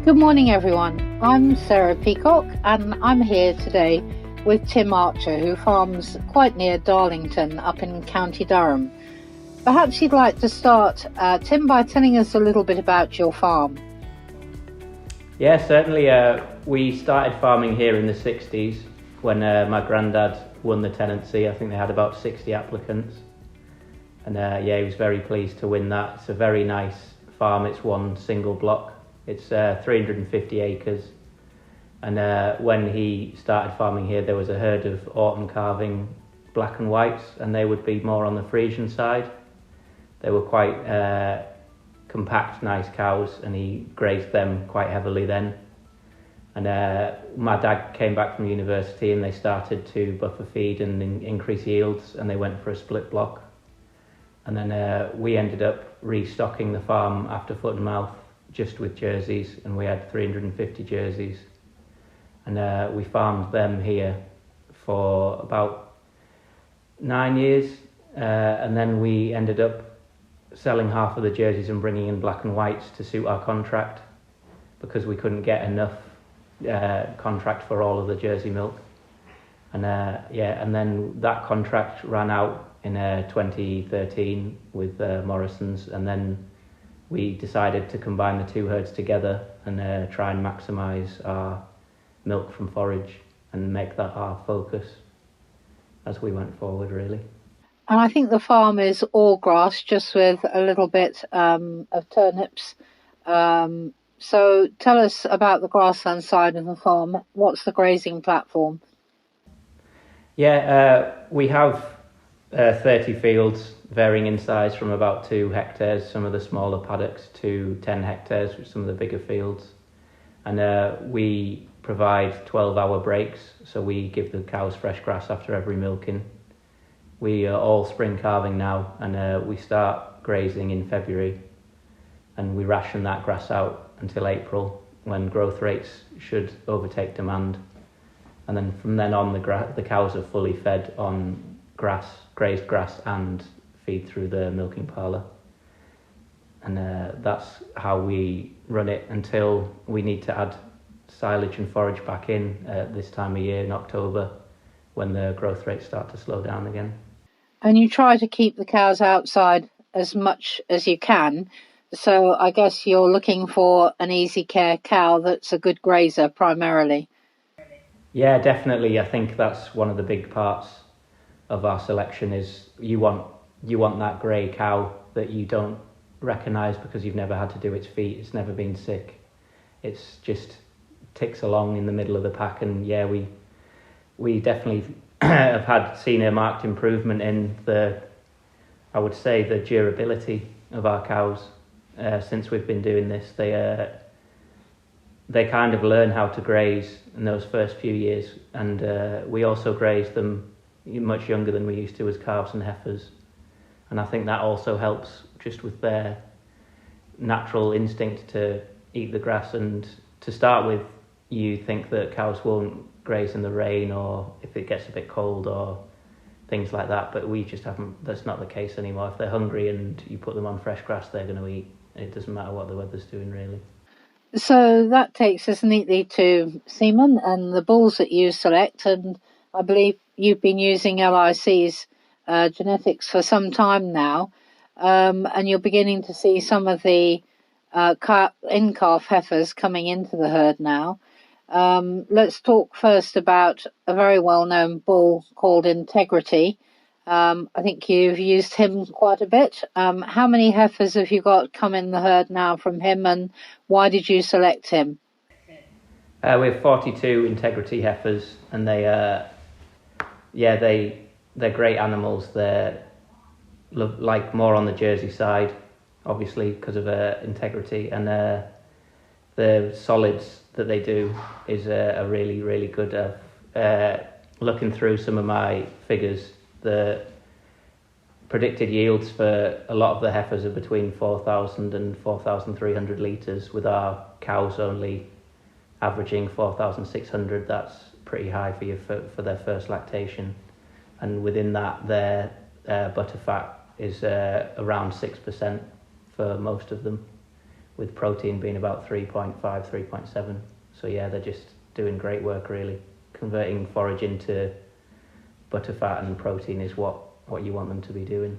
Good morning, everyone. I'm Sarah Peacock, and I'm here today with Tim Archer, who farms quite near Darlington up in County Durham. Perhaps you'd like to start, Tim, by telling us a little bit about your farm. Yeah, certainly. We started farming here in the 60s when my granddad won the tenancy. I think they had about 60 applicants. And he was very pleased to win that. It's a very nice farm. It's one single block. It's 350 acres. And when he started farming here, there was a herd of autumn calving black and whites, and they would be more on the Friesian side. They were quite compact, nice cows, and he grazed them quite heavily then. And my dad came back from university, and they started to buffer feed and increase yields, and they went for a split block. And then we ended up restocking the farm after foot and mouth just with jerseys, and we had 350 jerseys. And we farmed them here for about 9 years, and then we ended up selling half of the jerseys and bringing in black and whites to suit our contract because we couldn't get enough contract for all of the jersey milk. And and then that contract ran out in 2013 with Morrison's, and then we decided to combine the two herds together and try and maximise our milk from forage and make that our focus as we went forward, really. And I think the farm is all grass, just with a little bit of turnips. So tell us about the grassland side of the farm. What's the grazing platform? We have 30 fields varying in size from about 2 hectares, some of the smaller paddocks, to 10 hectares with some of the bigger fields. And we provide 12-hour breaks, so we give the cows fresh grass after every milking. We are all spring calving now, and we start grazing in February, and we ration that grass out until April, when growth rates should overtake demand. And then from then on, the cows are fully fed on grass, grazed grass, and feed through the milking parlour. And that's how we run it until we need to add silage and forage back in this time of year in October, when the growth rates start to slow down again. And you try to keep the cows outside as much as you can. So I guess you're looking for an easy care cow that's a good grazer primarily. Yeah, definitely. I think that's one of the big parts of our selection is you want that grey cow that you don't recognise because you've never had to do its feet. It's never been sick. It's just ticks along in the middle of the pack. And we definitely have seen a marked improvement in the durability of our cows since we've been doing this. They kind of learn how to graze in those first few years, and we also graze them much younger than we used to as calves and heifers. And I think that also helps just with their natural instinct to eat the grass. And to start with, you think that cows won't graze in the rain or if it gets a bit cold or things like that, but we just haven't. That's not the case anymore. If they're hungry and you put them on fresh grass, they're going to eat. It doesn't matter what the weather's doing, really. So that takes us neatly to semen and the bulls that you select, and I believe you've been using LIC's genetics for some time now, and you're beginning to see some of the in-calf heifers coming into the herd now. Let's talk first about a very well-known bull called Integrity. I think you've used him quite a bit. How many heifers have you got come in the herd now from him, and why did you select him? We have 42 Integrity heifers, and they're great animals. They're like more on the Jersey side, obviously because of Integrity, and the solids that they do is a really, really good. Looking through some of my figures, the predicted yields for a lot of the heifers are between 4,000 and 4,300 litres, with our cows only averaging 4,600. That's pretty high for their first lactation. And within that, their butterfat is around 6% for most of them, with protein being about 3.5, 3.7. So yeah, they're just doing great work really. Converting forage into butterfat and protein is what you want them to be doing.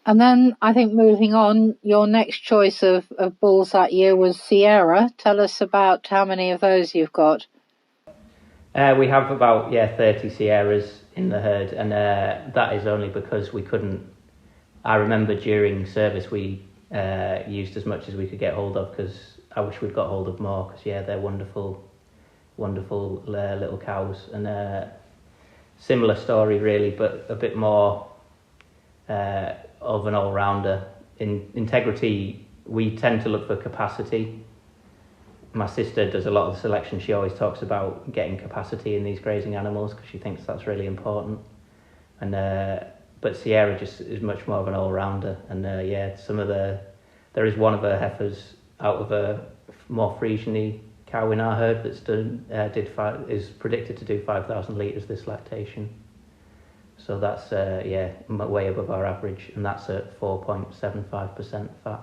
And then I think moving on, your next choice of bulls that year was Sierra. Tell us about how many of those you've got. We have about 30 Sierras in the herd, and that is only because we couldn't. I remember during service we used as much as we could get hold of, because I wish we'd got hold of more, because they're wonderful little cows, and similar story really, but a bit more of an all-rounder. In integrity, we tend to look for capacity. My sister does a lot of the selection. She always talks about getting capacity in these grazing animals because she thinks that's really important. And but Sierra just is much more of an all-rounder. And there is one of her heifers out of a more Friesian cow in our herd that's is predicted to do 5,000 litres this lactation. So that's way above our average, and that's at 4.75% fat.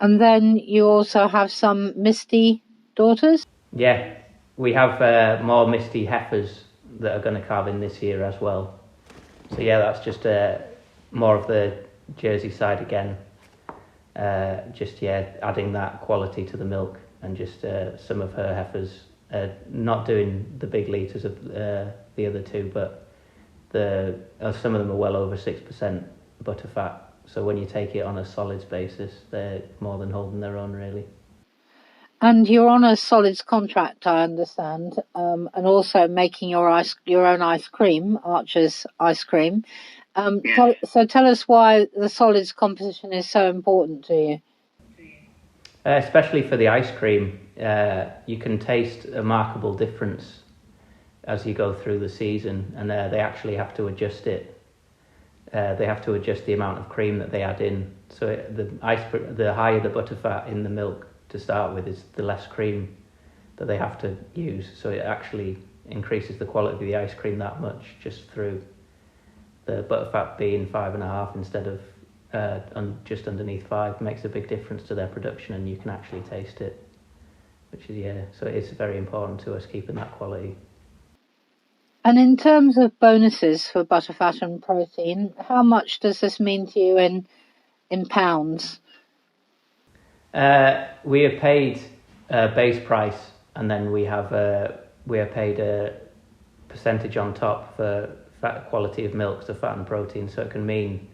And then you also have some Misty daughters? Yeah, we have more Misty heifers that are going to calve in this year as well. So that's just more of the Jersey side again. Adding that quality to the milk, and just some of her heifers not doing the big litres of the other two, but some of them are well over 6% butterfat. So when you take it on a solids basis, they're more than holding their own, really. And you're on a solids contract, I understand, and also making your own ice cream, Archer's ice cream. So tell us why the solids composition is so important to you. Especially for the ice cream, you can taste a markable difference as you go through the season, and they actually have to adjust it. They have to adjust the amount of cream that they add in. So the higher the butterfat in the milk to start with, is the less cream that they have to use. So it actually increases the quality of the ice cream that much, just through the butterfat being 5.5 instead of just underneath 5 makes a big difference to their production, and you can actually taste it. Which is so it's very important to us, keeping that quality. And in terms of bonuses for butterfat and protein, how much does this mean to you in pounds? We are paid a base price, and then we are paid a percentage on top for fat quality of milk, so fat and protein. So it can mean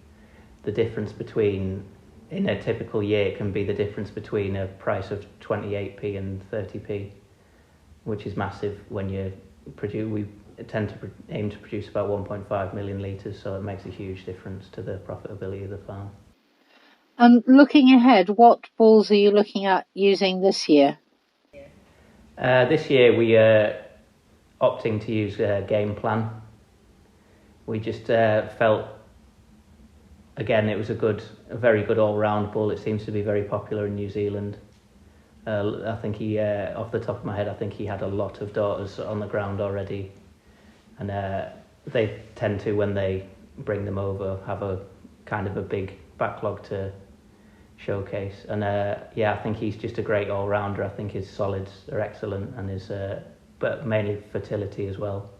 the difference between, in a typical year, it can be the difference between a price of 28p and 30p, which is massive when you produce. We tend to aim to produce about 1.5 million litres, so it makes a huge difference to the profitability of the farm. And looking ahead, what bulls are you looking at using this year? This year we are opting to use Game Plan. We just felt, again, it was a very good all-round bull. It seems to be very popular in New Zealand. I think he, off the top of my head, I think he had a lot of daughters on the ground already. And they tend to, when they bring them over, have a kind of a big backlog to showcase. And I think he's just a great all-rounder. I think his solids are excellent, and but mainly fertility as well.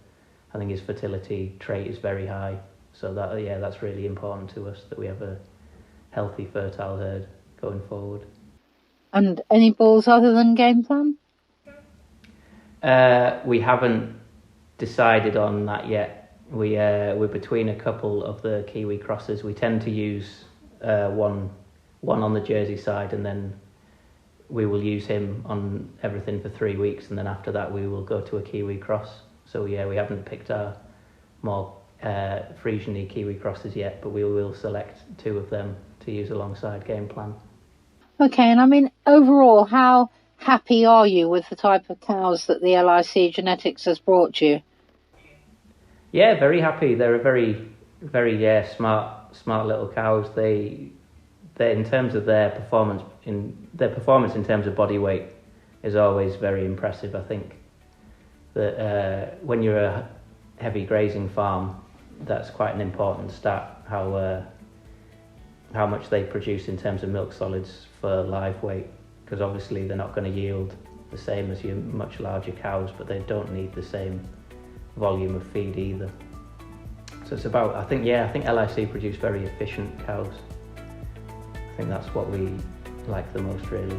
I think his fertility trait is very high. So that's really important to us, that we have a healthy, fertile herd going forward. And any bulls other than Game Plan? We haven't decided on that yet. We're between a couple of the Kiwi crosses. We tend to use one on the Jersey side, and then we will use him on everything for 3 weeks, and then after that we will go to a Kiwi cross. So we haven't picked our more Friesian Kiwi crosses yet, but we will select 2 of them to use alongside Game Plan. Okay, and I mean, overall, how happy are you with the type of cows that the LIC genetics has brought you? Yeah, very happy. They're a very, very smart little cows. They in terms of their performance in terms of body weight is always very impressive. I think that when you're a heavy grazing farm, that's quite an important stat. How how much they produce in terms of milk solids for live weight, because obviously they're not going to yield the same as your much larger cows, but they don't need the same volume of feed either. So it's about, I think LIC produce very efficient cows. I think that's what we like the most, really.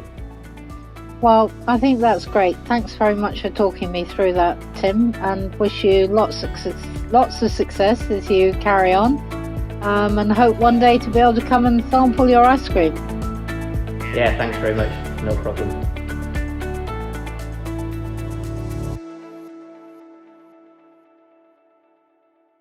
Well, I think that's great. Thanks very much for talking me through that, Tim, and wish you lots of success as you carry on, and hope one day to be able to come and sample your ice cream. Yeah, thanks very much. No problem.